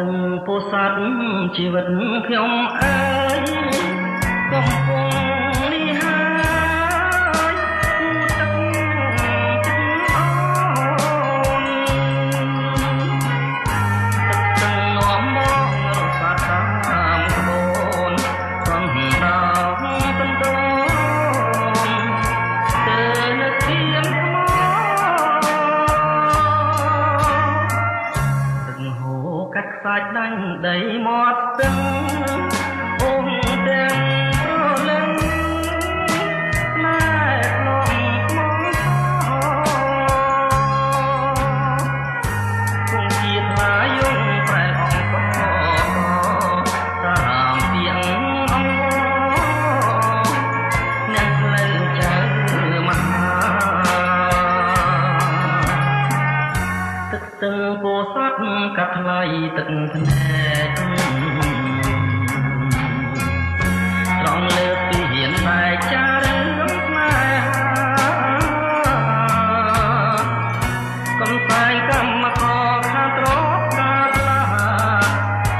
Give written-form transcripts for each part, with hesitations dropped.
ទាំងពោធិ៍សាត់ជីវិតខ្ញុំអើយកំពុងនេះហើយគូទឹកចិត្តអូនទឹកទាំងនាំមករសាតាមក្បូនសន្តានកណ្ដូនទៅនៅទៀនថ្មកាត់ខ្សាច់ដាញ់ដីមាត់ស្ទឹងអូនទាំងប្រលឹងណែលំមងគង់ជាថ្លាយងប្រែអង្គកតាមទៀងអង្គអ្នកលើចៅមហាទឹកស្ទឹងពោធិ៍សាត់កាត់ថ្លៃទឹកភ្នែកត្រង់លើពីហ៊ានបែកចារឿងស្នេហាកំសាយកម្មករខាត្រប់កាត់ឡា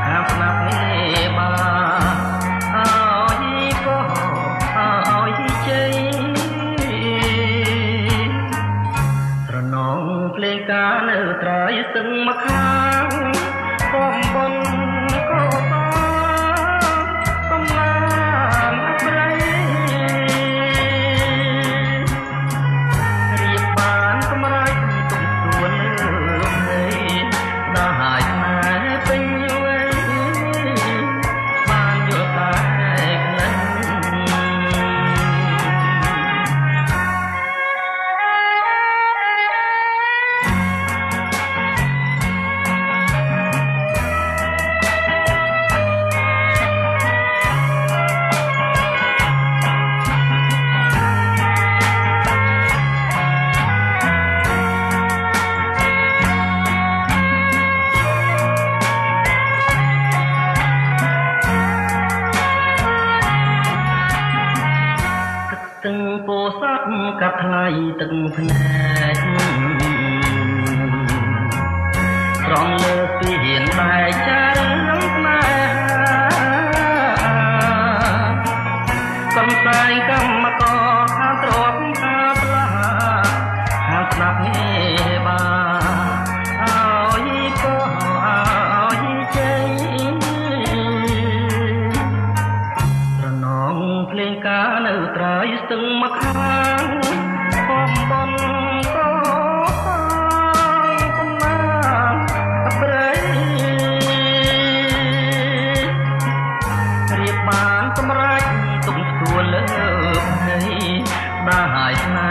ខាស្នាប់នេះបាអើយក៏អើយជ័យត្រណងភ្លេងការនៅត្រៃស្ទឹងមកខាងកំបុនក៏កំឡានប្រៃរៀបបានកម្រៃទុំទួនលើភ្នែកដល់ហើយណែពេញវ័យបានយល់តែក្លែងទាំងពោធិ៍សាត់កាត់ថ្លៃទឹកភ្នែកត្រង់លើពីហ៊ានបែកចារឿងស្នេហាកំសាយកម្មករខាងទ្របខាផ្លាខាងស្ដាប់នេះបាអើយក៏អើយជ័យត្រណងភ្លេងការនៅត្រៃស្ទឹងមកខាងកំបុនក៏កំឡានប្រៃរៀបបានសម្រេចទុំទួលលើភ្នែកបានហើយស្នេ